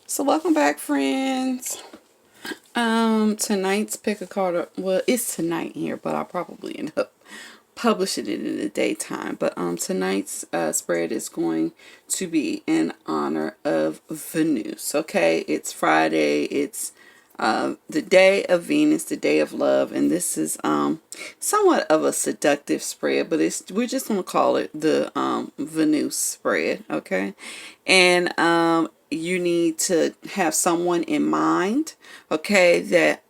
So welcome back, friends. Tonight's pick a card up. Well, it's tonight here, but I'll probably end up publishing it in the daytime. But tonight's spread is going to be in honor of Venus. Okay, it's Friday. It's the day of Venus, the day of love, and this is somewhat of a seductive spread, but we're just gonna call it the Venus spread, okay? And you need to have someone in mind, okay, that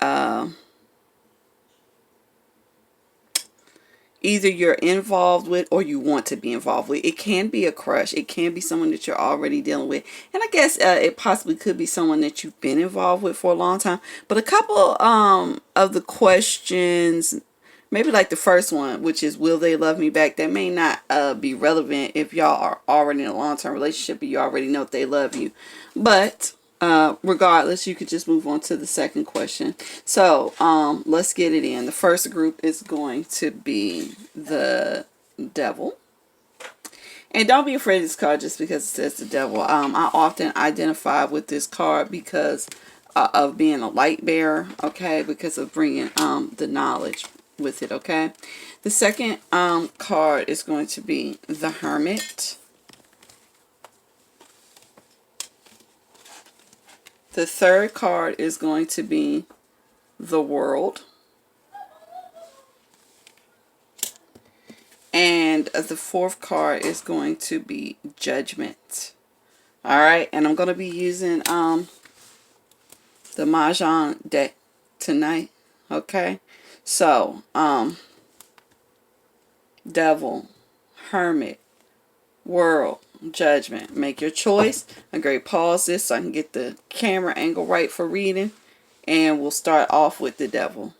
either you're involved with or you want to be involved with. It can be a crush. It can be someone that you're already dealing with. And I guess it possibly could be someone that you've been involved with for a long time. But a couple of the questions, maybe like the first one, which is, will they love me back? That may not be relevant if y'all are already in a long-term relationship and you already know if they love you. But regardless, you could just move on to the second question. So let's get it in. The first group is going to be the devil. And don't be afraid of this card just because it says the devil. I often identify with this card because of being a light bearer, okay, because of bringing the knowledge with it, okay. The second card is going to be the Hermit. The third card is going to be the World. And the fourth card is going to be Judgment. Alright, and I'm going to be using the Mahjong deck tonight. Okay, so Devil, Hermit, World, Judgment. Make your choice. I'm going to pause this so I can get the camera angle right for reading. And we'll start off with the Devil.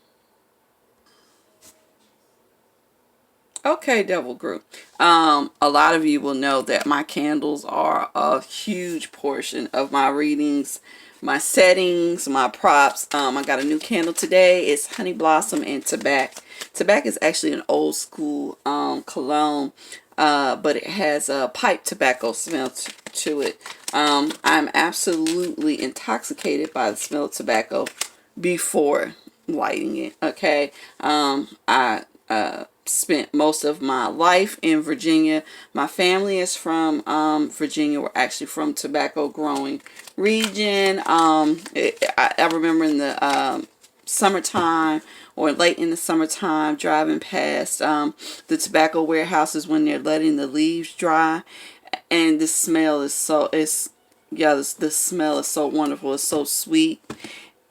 Okay, Devil group. A lot of you will know that my candles are a huge portion of my readings, my settings, my props. I got a new candle today. It's Honey Blossom and Tobacco. Tobacco is actually an old school cologne, but it has a pipe tobacco smell to it. I'm absolutely intoxicated by the smell of tobacco before lighting it. Okay, I spent most of my life in Virginia. My family is from Virginia. We're actually from tobacco growing region. I remember in the summertime or late in the summertime driving past the tobacco warehouses when they're letting the leaves dry, and the smell is the smell is so wonderful. It's so sweet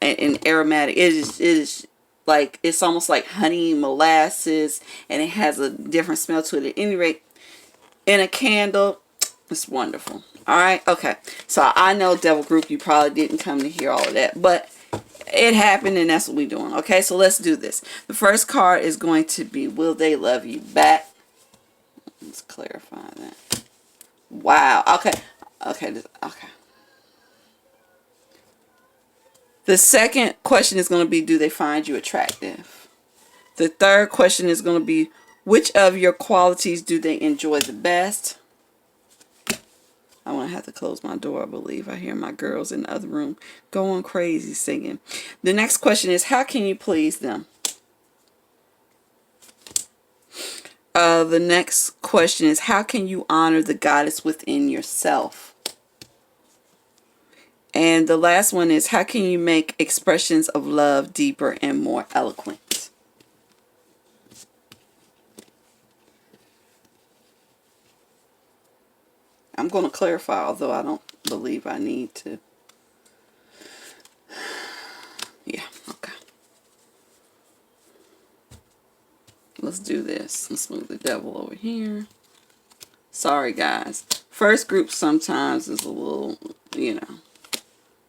and aromatic. It is like, it's almost like honey molasses, and it has a different smell to it. At any rate, in a candle, it's wonderful. All right, okay. So I know, Devil group, you probably didn't come to hear all of that, but it happened, and that's what we're doing. Okay, so let's do this. The first card is going to be, will they love you back? Let's clarify that. Wow. Okay. Okay. The second question is going to be, do they find you attractive? The third question is going to be, which of your qualities do they enjoy the best? I'm going to have to close my door, I believe. I hear my girls in the other room going crazy singing. The next question is, how can you please them? The next question is, how can you honor the goddess within yourself? And the last one is, how can you make expressions of love deeper and more eloquent? I'm going to clarify, although I don't believe I need to. Yeah, okay. Let's do this. Let's move the devil over here. Sorry, guys. First group sometimes is a little,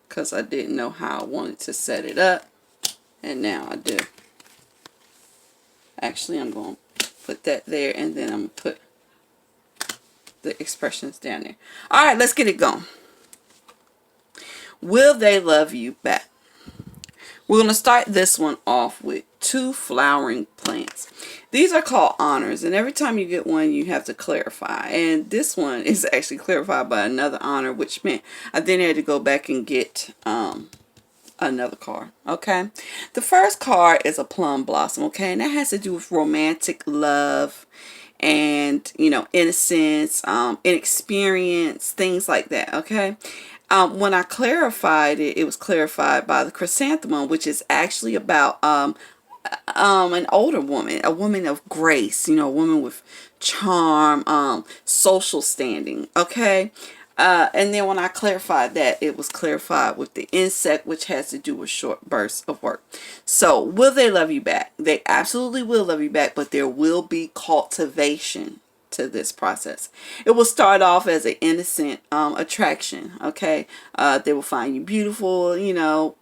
because I didn't know how I wanted to set it up. And now I do. Actually, I'm going to put that there, and then I'm going to put the expressions down there. All right, let's get it going. Will they love you back? We're going to start this one off with 2 flowering plants. These are called honors, and every time you get one, you have to clarify. And this one is actually clarified by another honor, which meant I then had to go back and get another card. Okay, the first card is a plum blossom. Okay, and that has to do with romantic love and, you know, innocence, inexperience, things like that. Okay, when I clarified it, it was clarified by the chrysanthemum, which is actually about an older woman, a woman of grace, you know, a woman with charm, social standing. Okay, and then when I clarified that, it was clarified with the insect, which has to do with short bursts of work. So, will they love you back? They absolutely will love you back, but there will be cultivation to this process. It will start off as an innocent attraction. Okay, they will find you beautiful, you know,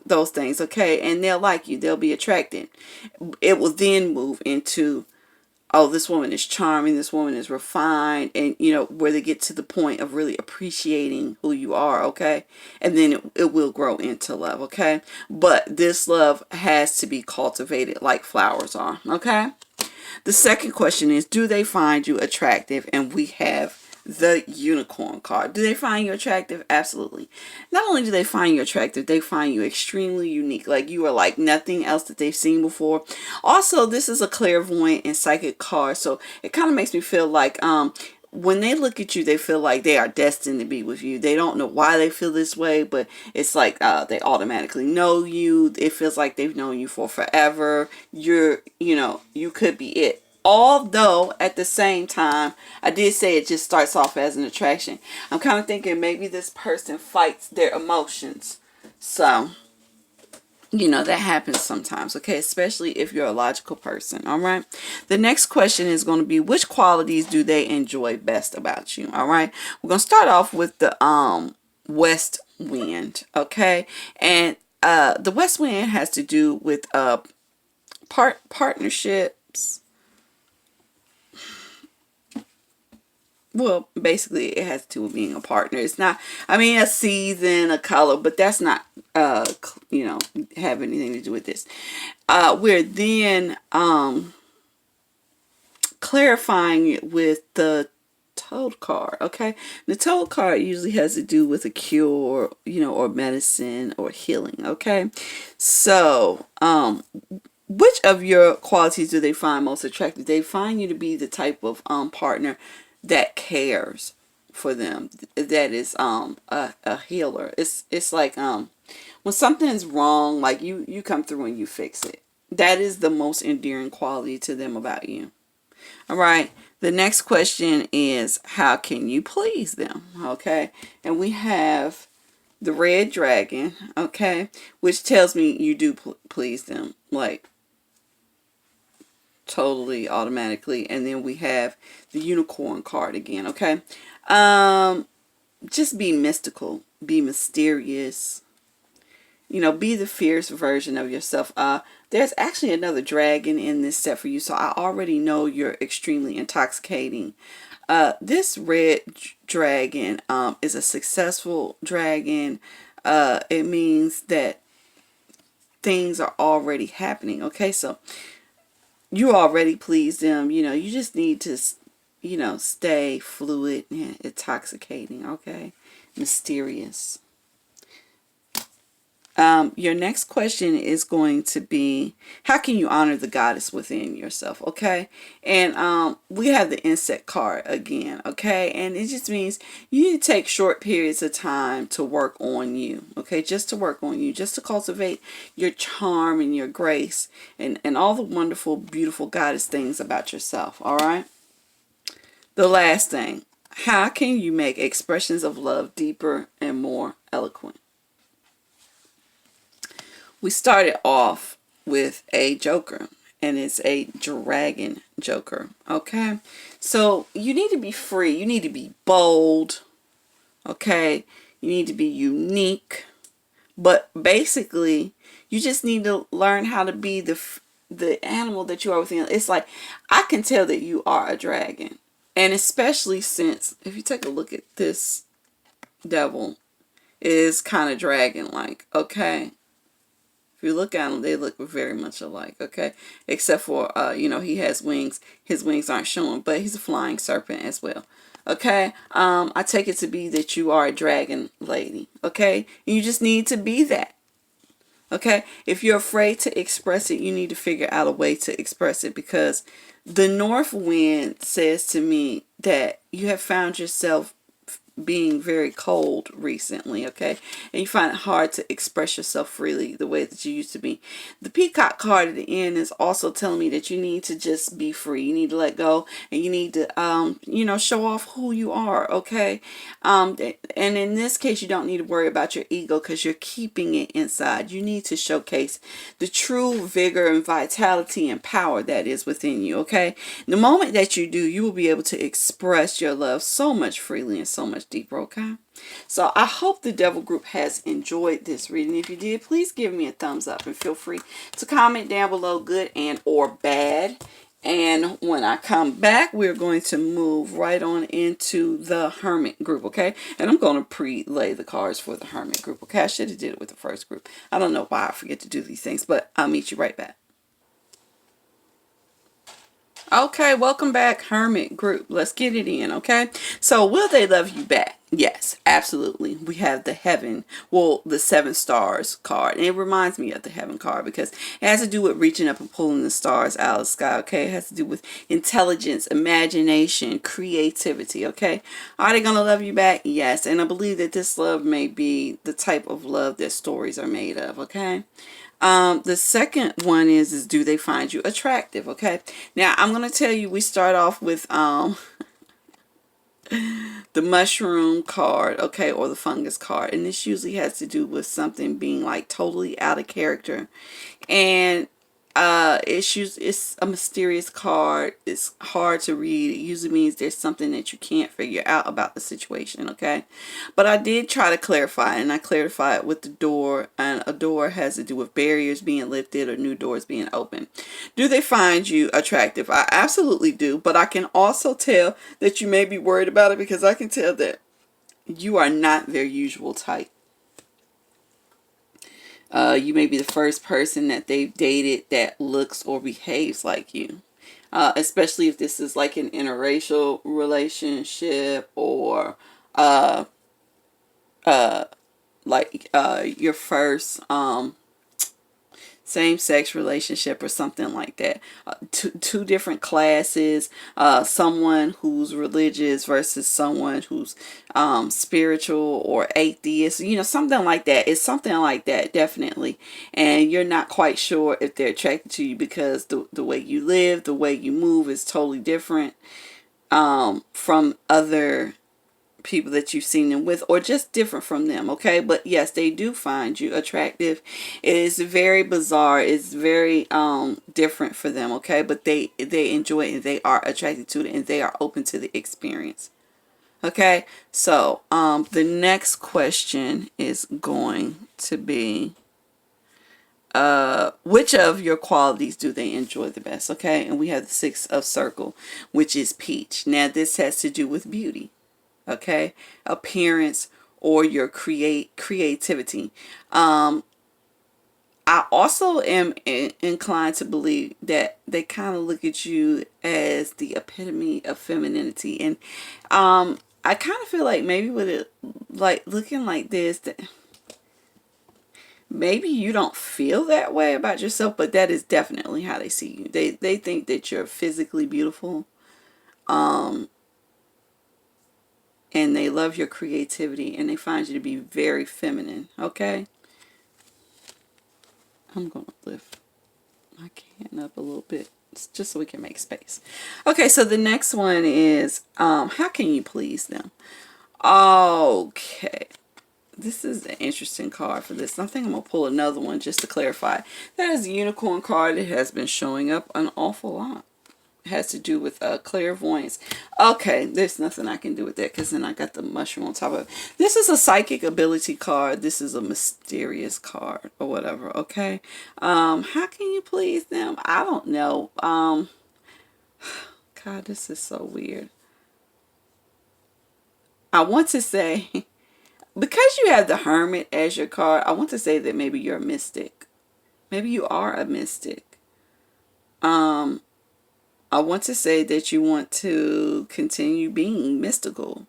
those things. Okay, and they'll like you. They'll be attracted. It will then move into, oh, this woman is charming, this woman is refined, and, you know, where they get to the point of really appreciating who you are. Okay, and then it will grow into love. Okay, but this love has to be cultivated like flowers are. Okay, the second question is, do they find you attractive? And we have the unicorn card. Do they find you attractive? Absolutely. Not only do they find you attractive, they find you extremely unique. Like you are like nothing else that they've seen before. Also, this is a clairvoyant and psychic card, so it kind of makes me feel like when they look at you, they feel like they are destined to be with you. They don't know why they feel this way, but it's like they automatically know you. It feels like they've known you for forever. You know, you could be it. Although at the same time, I did say it just starts off as an attraction. I'm kind of thinking maybe this person fights their emotions. So, you know, that happens sometimes, okay? Especially if you're a logical person, all right? The next question is going to be, which qualities do they enjoy best about you, all right? We're going to start off with the west wind, okay? And the west wind has to do with partnerships. Well, basically, it has to do with being a partner. It's not, I mean, a season, a color, but that's not, you know, have anything to do with this. We're then clarifying it with the Toad card, okay? The Toad card usually has to do with a cure, you know, or medicine or healing, okay? So, which of your qualities do they find most attractive? They find you to be the type of partner that cares for them, that is a healer. It's like when something is wrong, like you come through and you fix it. That is the most endearing quality to them about you. All right, the next question is, how can you please them? Okay, and we have the red dragon, okay, which tells me you do please them, like totally automatically. And then we have the unicorn card again, okay? Just be mystical, be mysterious, you know, be the fierce version of yourself. There's actually another dragon in this set for you, so I already know you're extremely intoxicating. This red dragon is a successful dragon. It means that things are already happening, okay? So you already pleased them. You know, you just need to, you know, stay fluid and intoxicating, okay? Mysterious. Your next question is going to be, how can you honor the goddess within yourself, okay? And we have the insect card again, okay? And it just means you need to take short periods of time to work on you, okay? Just to work on you, just to cultivate your charm and your grace and all the wonderful, beautiful goddess things about yourself, all right? The last thing, how can you make expressions of love deeper and more eloquent? We started off with a joker, and it's a dragon joker, okay? So you need to be free. You need to be bold, okay? You need to be unique. But basically, you just need to learn how to be the animal that you are within. It's like, I can tell that you are a dragon. And especially since, if you take a look at this devil, it is kind of dragon-like, okay? If you look at him, they look very much alike, okay? Except for, he has wings. His wings aren't showing, but he's a flying serpent as well. Okay, I take it to be that you are a dragon lady, okay? You just need to be that, okay? If you're afraid to express it, you need to figure out a way to express it, because the north wind says to me that you have found yourself being very cold recently, okay? And you find it hard to express yourself freely the way that you used to be. The peacock card at the end is also telling me that you need to just be free. You need to let go, and you need to, show off who you are, okay? And in this case, you don't need to worry about your ego because you're keeping it inside. You need to showcase the true vigor and vitality and power that is within you, okay? The moment that you do, you will be able to express your love so much freely and so much deeper, okay? So I hope the Devil Group has enjoyed this reading. If you did, please give me a thumbs up and feel free to comment down below good and or bad. And when I come back, we're going to move right on into the Hermit group, okay? And I'm going to pre-lay the cards for the Hermit group, okay? I should have did it with the first group. I don't know why I forget to do these things, but I'll meet you right back. Okay, welcome back, Hermit group. Let's get it in, okay? So, will they love you back? Yes, absolutely. We have the Heaven, the 7 stars card. And it reminds me of the Heaven card because it has to do with reaching up and pulling the stars out of the sky, okay? It has to do with intelligence, imagination, creativity, okay? Are they going to love you back? Yes. And I believe that this love may be the type of love that stories are made of, okay? The second one is do they find you attractive? Okay. Now I'm going to tell you, we start off with, the mushroom card, okay, or the fungus card. And this usually has to do with something being like totally out of character. And it's a mysterious card. It's hard to read. It usually means there's something that you can't figure out about the situation, okay? But I did try to clarify, and I clarified with the door, and a door has to do with barriers being lifted or new doors being opened. Do they find you attractive? I absolutely do, but I can also tell that you may be worried about it because I can tell that you are not their usual type. You may be the first person that they've dated that looks or behaves like you. Especially if this is like an interracial relationship or your first same-sex relationship or something like that. Two different classes, someone who's religious versus someone who's spiritual or atheist, something like that. It's something like that, definitely. And you're not quite sure if they're attracted to you because the way you live, the way you move is totally different from other people that you've seen them with, or just different from them, okay? But yes, they do find you attractive. It is very bizarre. It's very different for them, okay? But they enjoy it, and they are attracted to it, and they are open to the experience. Okay, so the next question is going to be which of your qualities do they enjoy the best? Okay, and we have the 6 of circle, which is peach. Now this has to do with beauty, okay, appearance, or your creativity. I also am inclined to believe that they kind of look at you as the epitome of femininity, and I kind of feel like maybe with it like looking like this, that maybe you don't feel that way about yourself, but that is definitely how they see you. They think that you're physically beautiful. And they love your creativity, and they find you to be very feminine, okay? I'm going to lift my can up a little bit just so we can make space. Okay, so the next one is, how can you please them? Okay. This is an interesting card for this. I think I'm going to pull another one just to clarify. That is a unicorn card. It has been showing up an awful lot. Has to do with clairvoyance. Okay, there's nothing I can do with that because then I got the mushroom on top of it. This is a psychic ability card. This is a mysterious card or whatever. Okay, how can you please them? I don't know. God, this is so weird. I want to say because you have the Hermit as your card, I want to say that maybe you're a mystic. Maybe you are a mystic. I want to say that you want to continue being mystical.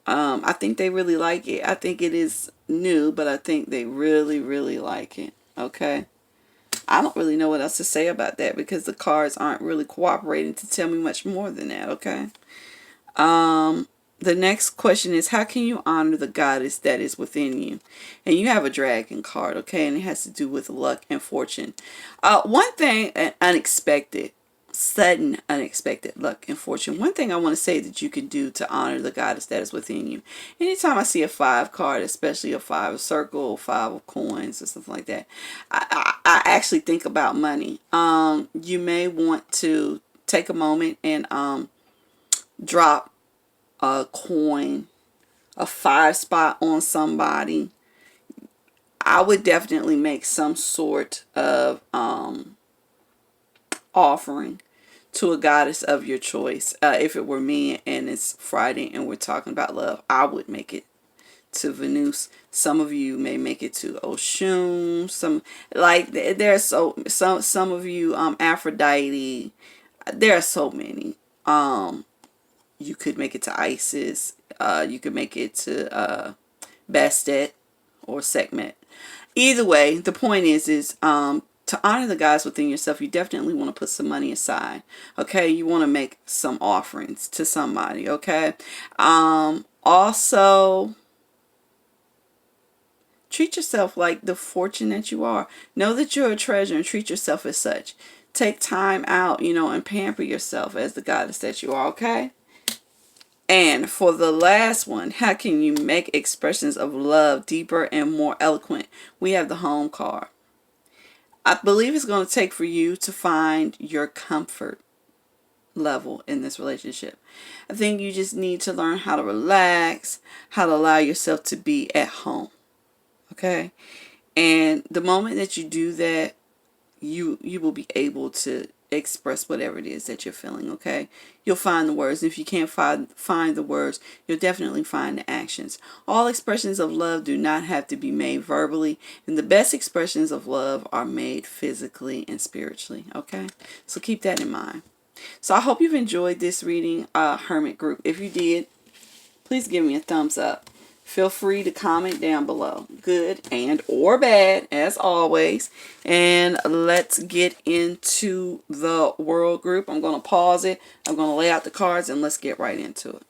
I think they really like it. I think it is new, but I think they really, really like it. Okay. I don't really know what else to say about that because the cards aren't really cooperating to tell me much more than that. Okay. The next question is, how can you honor the goddess that is within you? And you have a dragon card, okay? And it has to do with luck and fortune. One thing, unexpected, sudden, unexpected luck and fortune. One thing I want to say that you can do to honor the goddess that is within you. Anytime I see a 5 card, especially a 5 of circle, 5 of coins, or something like that, I actually think about money. You may want to take a moment and drop a coin, a 5 spot on somebody. I would definitely make some sort of offering to a goddess of your choice. If it were me and it's Friday and we're talking about love, I would make it to Venus. Some of you may make it to Oshun. Some, like, there's some of you, Aphrodite. There are so many. You could make it to Isis. You could make it to Bastet or Sekhmet. Either way, the point is to honor the gods within yourself, you definitely want to put some money aside. Okay, you want to make some offerings to somebody. Okay. Also, treat yourself like the fortune that you are. Know that you're a treasure and treat yourself as such. Take time out, and pamper yourself as the goddess that you are. Okay. And for the last one, how can you make expressions of love deeper and more eloquent? We have the home card. I believe it's going to take for you to find your comfort level in this relationship. I think you just need to learn how to relax, how to allow yourself to be at home. Okay? And the moment that you do that, you will be able to express whatever it is that you're feeling. Okay, you'll find the words. If you can't find the words, you'll definitely find the actions. All expressions of love do not have to be made verbally, and the best expressions of love are made physically and spiritually. Okay, so keep that in mind. So I hope you've enjoyed this reading, Hermit Group. If you did, please give me a thumbs up. Feel free to comment down below, good and or bad, as always. And let's get into the world group. I'm going to pause it. I'm going to lay out the cards and let's get right into it.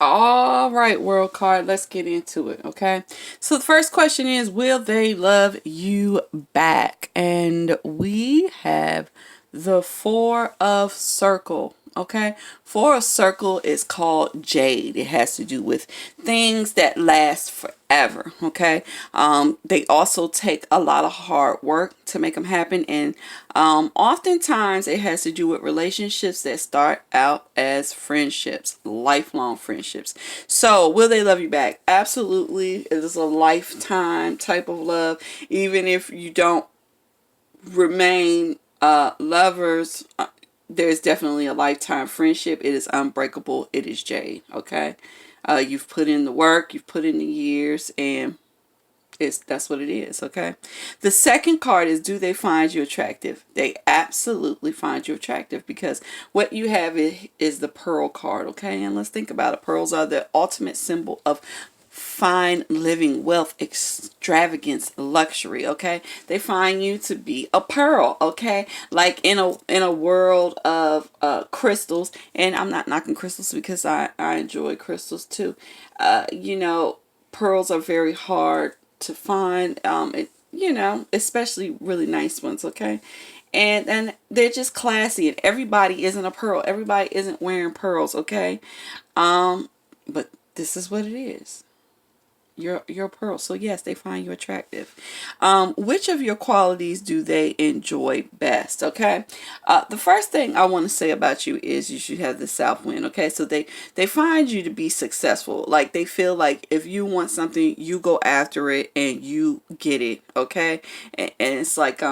All right, world card, let's get into it, okay? So the first question is, will they love you back? And we have the 4 of circle. Okay, 4 of circle is called jade. It has to do with things that last forever. Okay, they also take a lot of hard work to make them happen, and oftentimes it has to do with relationships that start out as friendships, lifelong friendships. So will they love you back? Absolutely. It is a lifetime type of love, even if you don't remain lovers. There's definitely a lifetime friendship. It is unbreakable. It is jade. Okay, you've put in the work, you've put in the years, and that's what it is. Okay, the second card is, do they find you attractive? They absolutely find you attractive, because what you have is the pearl card. Okay, and let's think about it. Pearls are the ultimate symbol of fine living, wealth, extravagance, luxury. Okay, they find you to be a pearl. Okay, like in a world of crystals, and I'm not knocking crystals because I enjoy crystals too. Pearls are very hard to find. Especially really nice ones. Okay, and they're just classy, and everybody isn't a pearl. Everybody isn't wearing pearls. Okay, but this is what it is. You're a pearl. So yes, they find you attractive. Which of your qualities do they enjoy best? Okay. The first thing I want to say about you is you should have the south wind. Okay. So they find you to be successful. Like, they feel like if you want something, you go after it and you get it. Okay. And it's like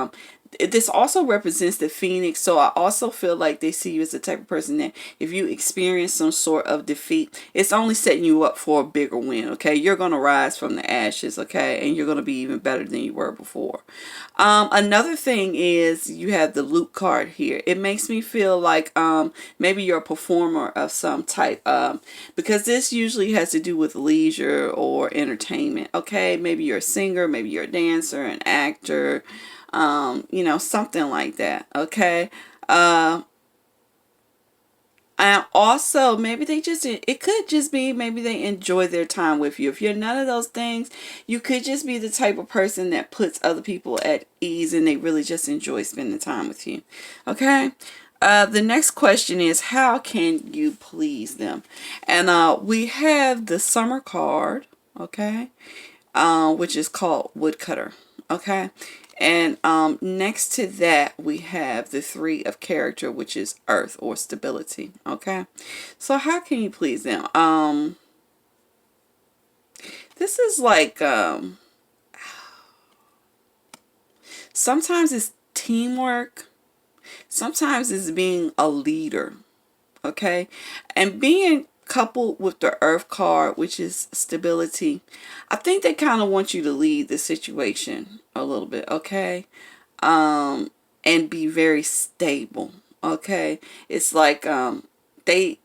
this also represents the phoenix, so I also feel like they see you as the type of person that if you experience some sort of defeat, it's only setting you up for a bigger win. Okay, you're going to rise from the ashes, okay, and you're going to be even better than you were before. Another thing is you have the Luke card here. It makes me feel like maybe you're a performer of some type, because this usually has to do with leisure or entertainment. Okay, maybe you're a singer, maybe you're a dancer, an actor, something like that. Okay. And also, maybe it could just be maybe they enjoy their time with you. If you're none of those things, you could just be the type of person that puts other people at ease and they really just enjoy spending time with you. Okay. The next question is, how can you please them? And we have the summer card, okay, which is called Woodcutter, okay. And next to that, we have the three of character, which is earth or stability. Okay. So how can you please them? This is like, sometimes it's teamwork. Sometimes it's being a leader. Okay. And being coupled with the earth card, which is stability, I think they kind of want you to lead the situation a little bit. Okay. And be very stable. Okay. It's like they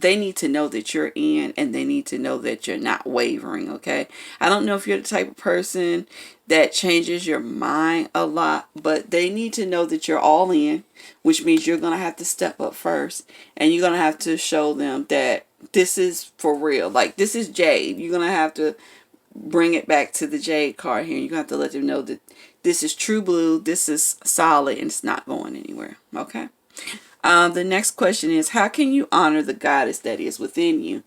they need to know that you're in, and they need to know that you're not wavering. Okay. I don't know if you're the type of person that changes your mind a lot, but they need to know that you're all in, which means you're going to have to step up first, and you're going to have to show them that this is for real. Like, this is Jade. You're going to have to bring it back to the Jade card here. You're going to have to let them know that this is true blue, this is solid, and it's not going anywhere. Okay. The next question is, how can you honor the goddess that is within you?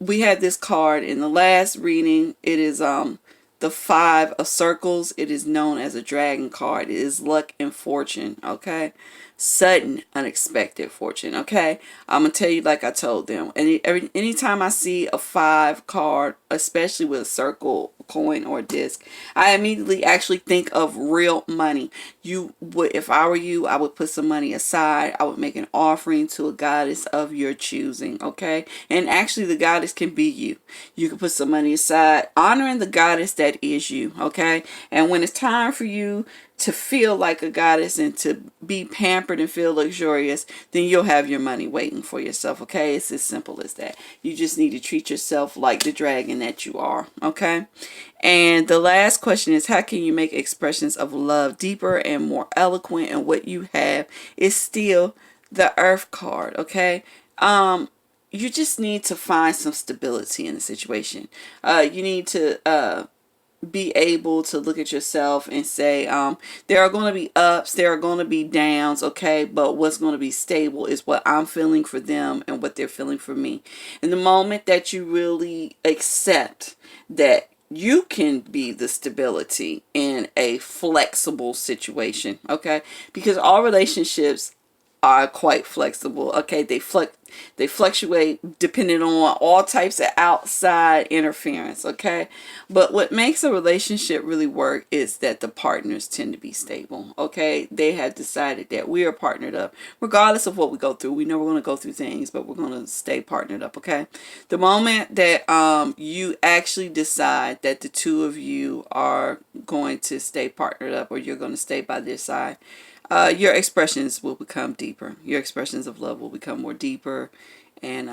We had this card in the last reading. It is the Five of Circles. It is known as a dragon card. It is luck and fortune. Okay. Sudden, unexpected fortune. Okay. I'm going to tell you like I told them. Anytime I see a 5 card, especially with a circle, coin, or disc, I immediately actually think of real money. You would, if I were you, I would put some money aside. I would make an offering to a goddess of your choosing. Okay. And actually, the goddess can be you. You can put some money aside, honoring the goddess that is you. Okay. And when it's time for you to feel like a goddess and to be pampered and feel luxurious, then you'll have your money waiting for yourself. Okay. It's as simple as that. You just need to treat yourself like the dragon that you are. Okay. And the last question is, how can you make expressions of love deeper and more eloquent? And what you have is still the earth card. Okay. You just need to find some stability in the situation. You need to be able to look at yourself and say, there are going to be ups, there are going to be downs, okay, but what's going to be stable is what I'm feeling for them and what they're feeling for me. And the moment that you really accept that you can be the stability in a flexible situation, okay, because all relationships are quite flexible. Okay, they fluctuate depending on all types of outside interference. Okay, but what makes a relationship really work is that the partners tend to be stable. Okay, they have decided that we are partnered up regardless of what we go through. We know we're going to go through things, but we're going to stay partnered up. Okay, the moment that you actually decide that the two of you are going to stay partnered up, or you're going to stay by their side, your expressions will become deeper. Your expressions of love will become more deeper and,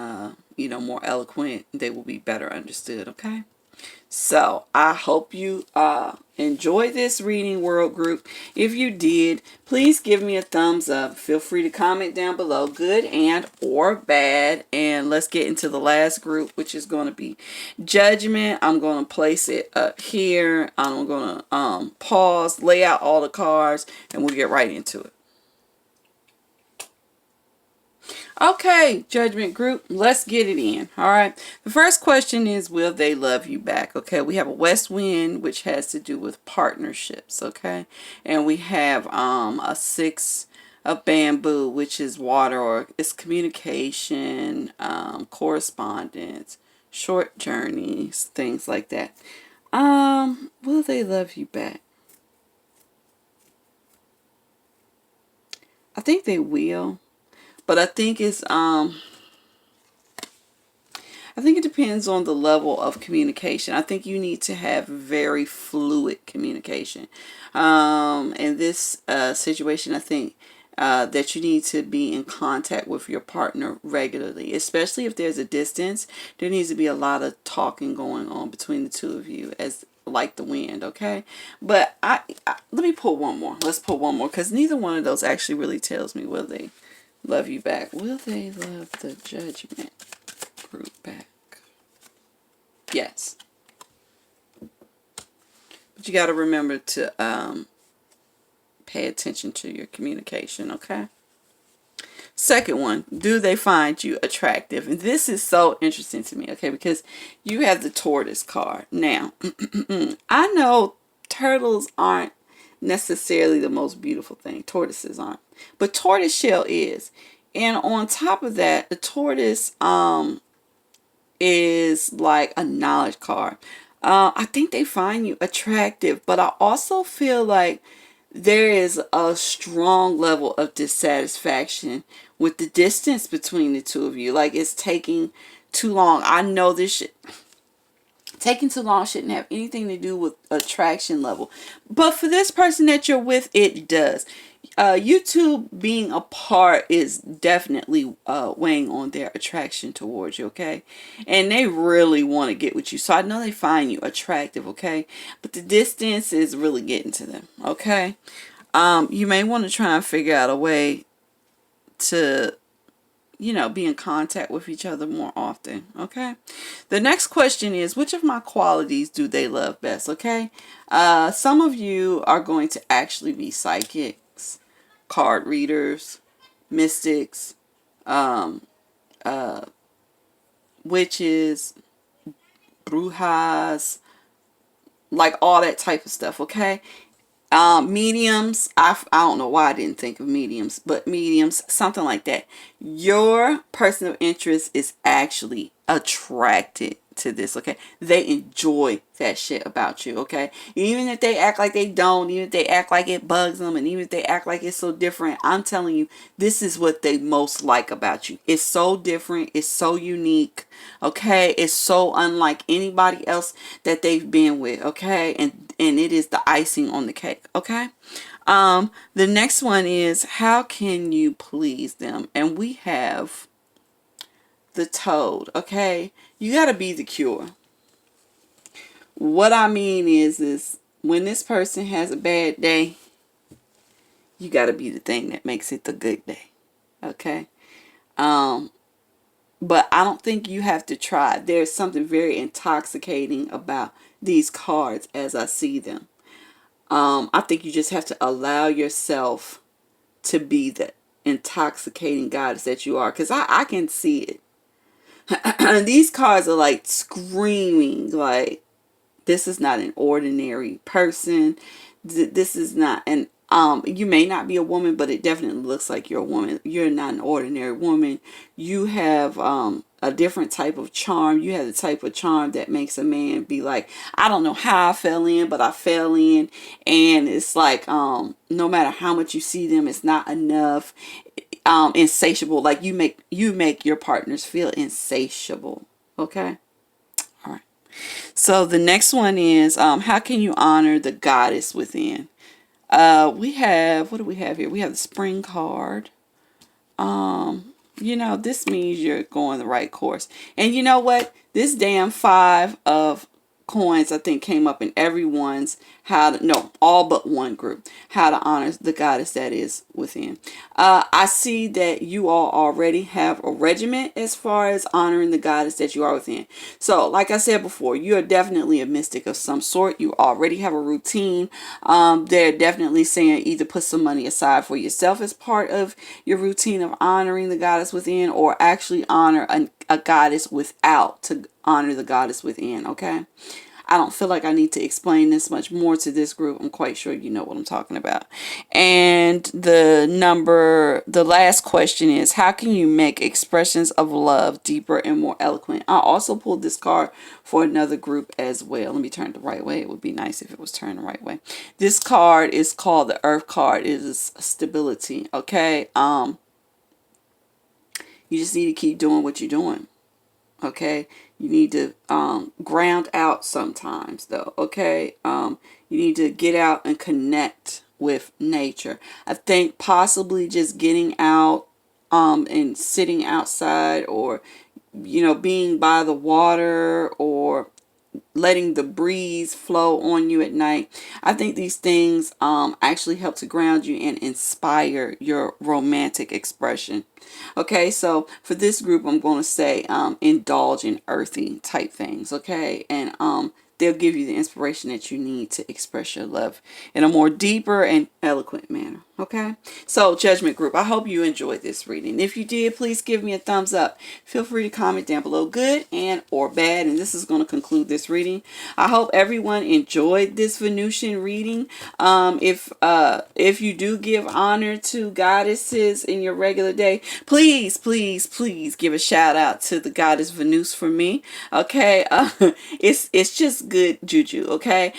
more eloquent. They will be better understood. Okay. So I hope you enjoy this reading, world group. If you did, please give me a thumbs up. Feel free to comment down below, good and or bad. And let's get into the last group, which is going to be Judgment. I'm going to place it up here. I'm going to pause, lay out all the cards, and we'll get right into it. Okay, Judgment group, let's get it in. All right. The first question is, will they love you back? Okay, we have a West Wind, which has to do with partnerships. Okay, and we have a 6 of Bamboo, which is water, or it's communication, correspondence, short journeys, things like that. Will they love you back? I think they will, but I think it depends on the level of communication. I think you need to have very fluid communication. In this situation, I think that you need to be in contact with your partner regularly, especially if there's a distance. There needs to be a lot of talking going on between the two of you, as like the wind, okay? But let me pull one more. Let's pull one more, because neither one of those actually really tells me, will they love you back? Will they love the Judgment group back? Yes. But you got to remember to pay attention to your communication, okay? Second one, do they find you attractive? And this is so interesting to me, okay, because you have the Tortoise card. Now, I know turtles aren't necessarily the most beautiful thing. Tortoises aren't. But tortoiseshell is. And on top of that, the tortoise is like a knowledge card. I think they find you attractive, but I also feel like there is a strong level of dissatisfaction with the distance between the two of you. Like, it's taking too long. I know taking too long shouldn't have anything to do with attraction level, but for this person that you're with, it does. You two being apart is definitely weighing on their attraction towards you, okay? And they really want to get with you. So I know they find you attractive, okay? But the distance is really getting to them, okay? You may want to try and figure out a way to, be in contact with each other more often, okay? The next question is, which of my qualities do they love best, okay? Some of you are going to actually be psychics, card readers, mystics, witches, brujas, like all that type of stuff, okay? Mediums, I don't know why I didn't think of mediums, but mediums, something like that. Your person of interest is actually attracted to this, okay? They enjoy that shit about you, okay? Even if they act like they don't, even if they act like it bugs them, and even if they act like it's so different, I'm telling you, this is what they most like about you. It's so different, it's so unique, okay? It's so unlike anybody else that they've been with, okay? And it is the icing on the cake, okay? The next one is, how can you please them? And we have the Toad, okay? You got to be the cure. What I mean is when this person has a bad day, you got to be the thing that makes it the good day, okay? But I don't think you have to try. There's something very intoxicating about these cards as I see them. I think you just have to allow yourself to be the intoxicating goddess that you are, because I can see it. These cards are like screaming, like, this is not an ordinary person. This is not an you may not be a woman, but it definitely looks like you're a woman. You're not an ordinary woman. You have a different type of charm. You have the type of charm that makes a man be like, I don't know how I fell in, but I fell in. And it's like, no matter how much you see them, it's not enough. Insatiable. Like, you make your partners feel insatiable, okay? All right. So the next one is, how can you honor the goddess within? We have, what do we have here? We have the Spring card. This means you're going the right course. And you know what? This damn 5 of coins, I think, came up in everyone's all but one group, how to honor the goddess that is within. I see that you all already have a regiment as far as honoring the goddess that you are within. So like I said before, you are definitely a mystic of some sort. You already have a routine. They're definitely saying either put some money aside for yourself as part of your routine of honoring the goddess within, or actually honor a goddess without to honor the goddess within, okay? I don't feel like I need to explain this much more to this group. I'm quite sure you know what I'm talking about. And the last question is, how can you make expressions of love deeper and more eloquent? I also pulled this card for another group as well. Let me turn it the right way. It would be nice if it was turned the right way. This card is called the Earth card. It is stability. Okay. You just need to keep doing what you're doing. Okay. You need to ground out sometimes though. Okay. You need to get out and connect with nature. I think possibly just getting out and sitting outside, or being by the water, or letting the breeze flow on you at night. I think these things actually help to ground you and inspire your romantic expression. Okay, so for this group, I'm going to say indulge in earthy type things. Okay, and they'll give you the inspiration that you need to express your love in a more deeper and eloquent manner. Okay, so Judgment Group, I hope you enjoyed this reading. If you did, please give me a thumbs up. Feel free to comment down below good and or bad, and this is going to conclude this reading. I hope everyone enjoyed this Venusian reading. If you do give honor to goddesses in your regular day, please give a shout out to the goddess Venus for me. Okay, it's just good juju. Okay,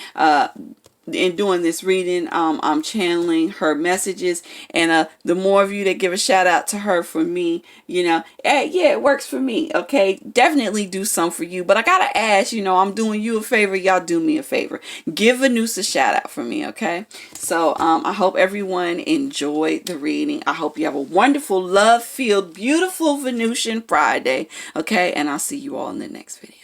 in doing this reading, I'm channeling her messages, and the more of you that give a shout out to her for me, hey, yeah, it works for me. Okay, definitely do some for you, but I gotta ask, I'm doing you a favor, y'all do me a favor, give Venus a shout out for me. Okay, so I hope everyone enjoyed the reading. I hope you have a wonderful, love filled, beautiful Venusian Friday. Okay, and I'll see you all in the next video.